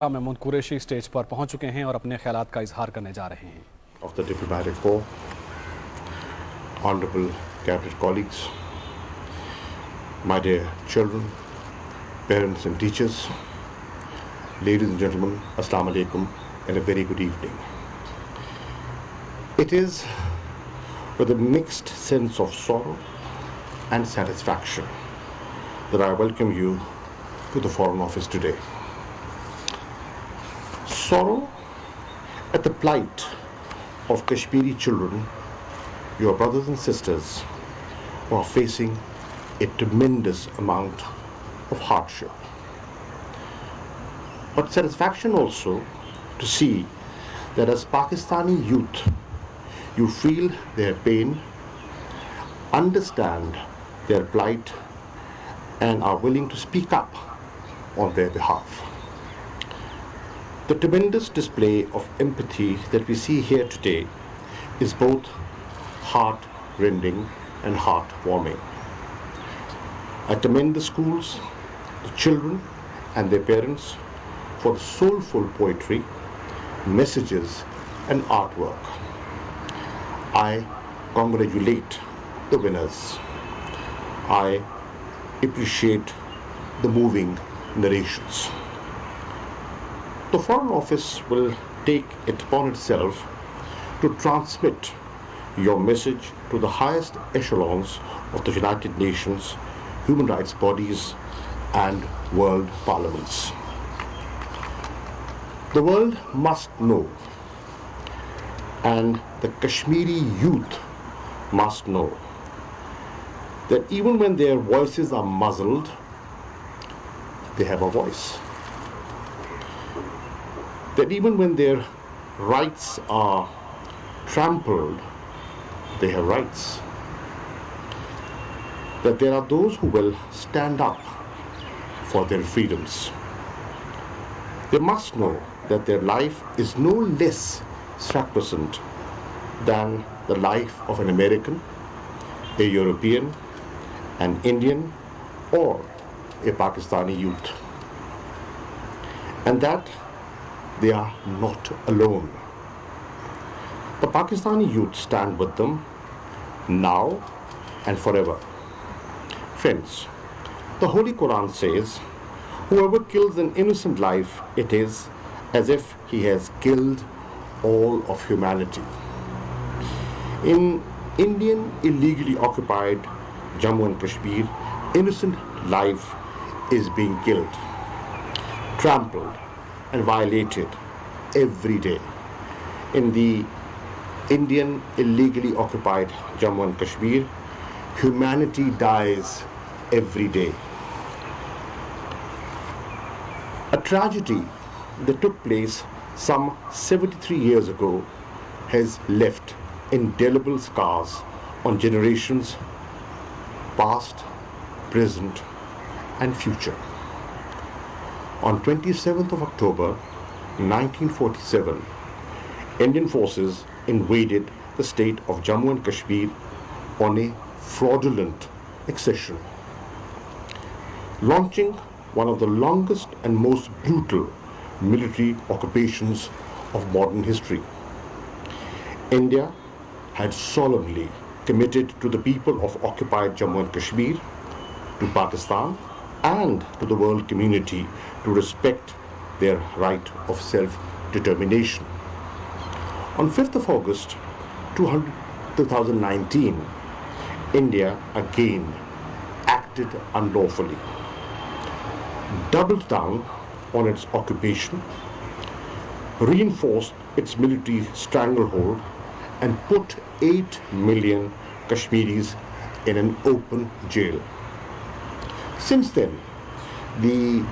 Shah Mahmood Qureshi stage पर पहुंच चुके हैं और अपने ख्यालात का इजहार करने जा रहे हैं। Of the diplomatic corps, honorable cabinet colleagues, my dear children, parents and teachers, ladies and gentlemen, Assalamu alaikum and a very good evening. It is with a mixed sense of sorrow and satisfaction that I welcome you to the Foreign Office today. Sorrow at the plight of Kashmiri children, your brothers and sisters, who are facing a tremendous amount of hardship. But satisfaction also to see that as Pakistani youth, you feel their pain, understand their plight, and are willing to speak up on their behalf. The tremendous display of empathy that we see here today is both heart-rending and heartwarming. I commend the schools, the children and their parents for the soulful poetry, messages and artwork. I congratulate the winners. I appreciate the moving narrations. The Foreign Office will take it upon itself to transmit your message to the highest echelons of the United Nations, human rights bodies, and world parliaments. The world must know, and the Kashmiri youth must know, that even when their voices are muzzled, they have a voice. That even when their rights are trampled, they have rights. That there are those who will stand up for their freedoms. They must know that their life is no less sacrosanct than the life of an American, a European, an Indian, or a Pakistani youth. And that they are not alone. The Pakistani youth stand with them now and forever. Friends, the Holy Quran says, whoever kills an innocent life, it is as if he has killed all of humanity. In Indian illegally occupied Jammu and Kashmir, innocent life is being killed, trampled, and violated every day. In the Indian illegally occupied Jammu and Kashmir, humanity dies every day. A tragedy that took place some 73 years ago has left indelible scars on generations past, present, and future. On 27th of October 1947, Indian forces invaded the state of Jammu and Kashmir on a fraudulent accession, launching one of the longest and most brutal military occupations of modern history. India had solemnly committed to the people of occupied Jammu and Kashmir, to Pakistan, and to the world community to respect their right of self-determination. On 5th of August 2019, India again acted unlawfully, doubled down on its occupation, reinforced its military stranglehold, and put 8 million Kashmiris in an open jail. Since then, the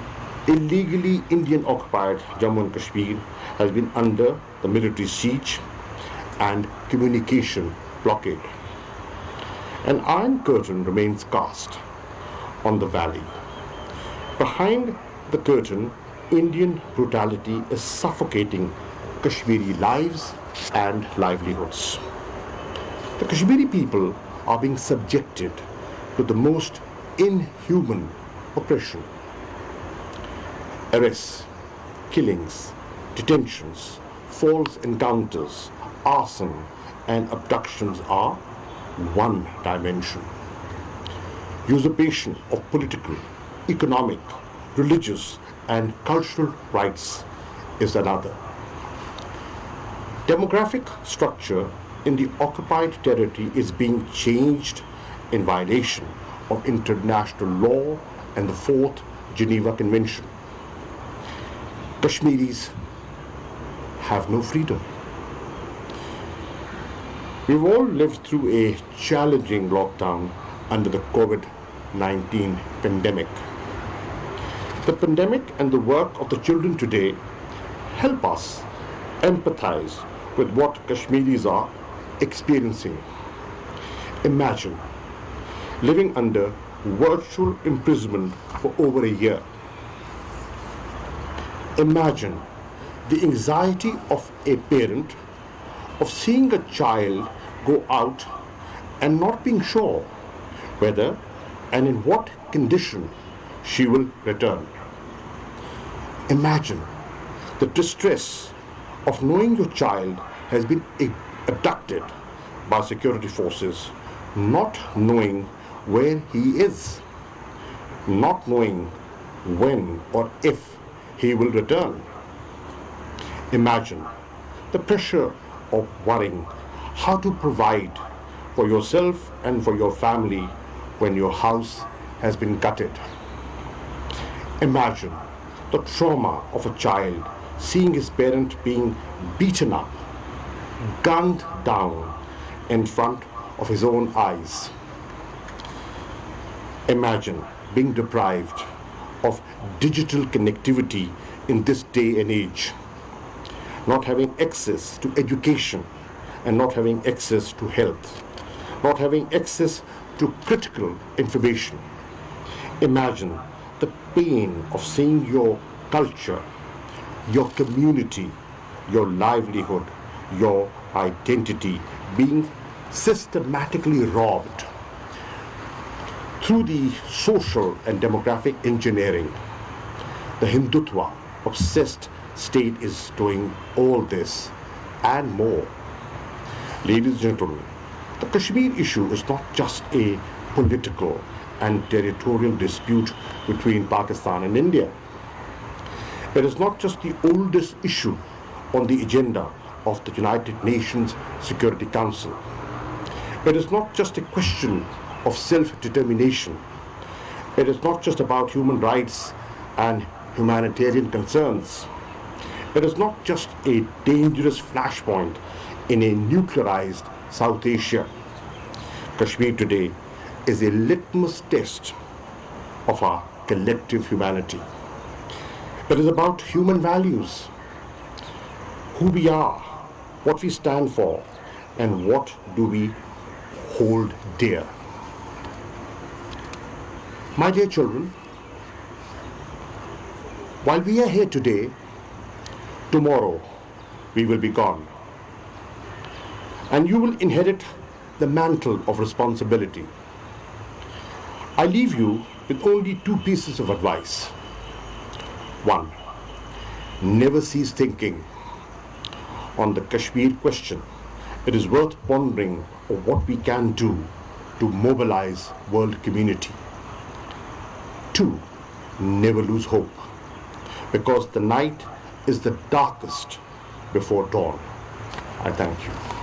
illegally Indian occupied Jammu and Kashmir has been under the military siege and communication blockade. An iron curtain remains cast on the valley. Behind the curtain, Indian brutality is suffocating Kashmiri lives and livelihoods. The Kashmiri people are being subjected to the most inhuman oppression. Arrests, killings, detentions, false encounters, arson, and abductions are one dimension. Usurpation of political, economic, religious, and cultural rights is another. Demographic structure in the occupied territory is being changed in violation of international law and the Fourth Geneva Convention. Kashmiris have no freedom. We've all lived through a challenging lockdown under the COVID-19 pandemic. The pandemic and the work of the children today help us empathize with what Kashmiris are experiencing. Imagine living under virtual imprisonment for over a year. Imagine the anxiety of a parent of seeing a child go out and not being sure whether and in what condition she will return. Imagine the distress of knowing your child has been abducted by security forces, not knowing where he is, not knowing when or if he will return. Imagine the pressure of worrying how to provide for yourself and for your family when your house has been gutted. Imagine the trauma of a child seeing his parent being beaten up, gunned down in front of his own eyes. Imagine being deprived of digital connectivity in this day and age, not having access to education and not having access to health, not having access to critical information. Imagine the pain of seeing your culture, your community, your livelihood, your identity being systematically robbed. Through the social and demographic engineering, the Hindutva obsessed state is doing all this and more. Ladies and gentlemen, the Kashmir issue is not just a political and territorial dispute between Pakistan and India. It is not just the oldest issue on the agenda of the United Nations Security Council. It is not just a question of self-determination. It is not just about human rights and humanitarian concerns. It is not just a dangerous flashpoint in a nuclearized South Asia. Kashmir today is a litmus test of our collective humanity. It is about human values, who we are, what we stand for, and what do we hold dear. My dear children, while we are here today, tomorrow we will be gone. And you will inherit the mantle of responsibility. I leave you with only two pieces of advice. One, never cease thinking on the Kashmir question. It is worth pondering of what we can do to mobilize world community. Two, never lose hope, because the night is the darkest before dawn. I thank you.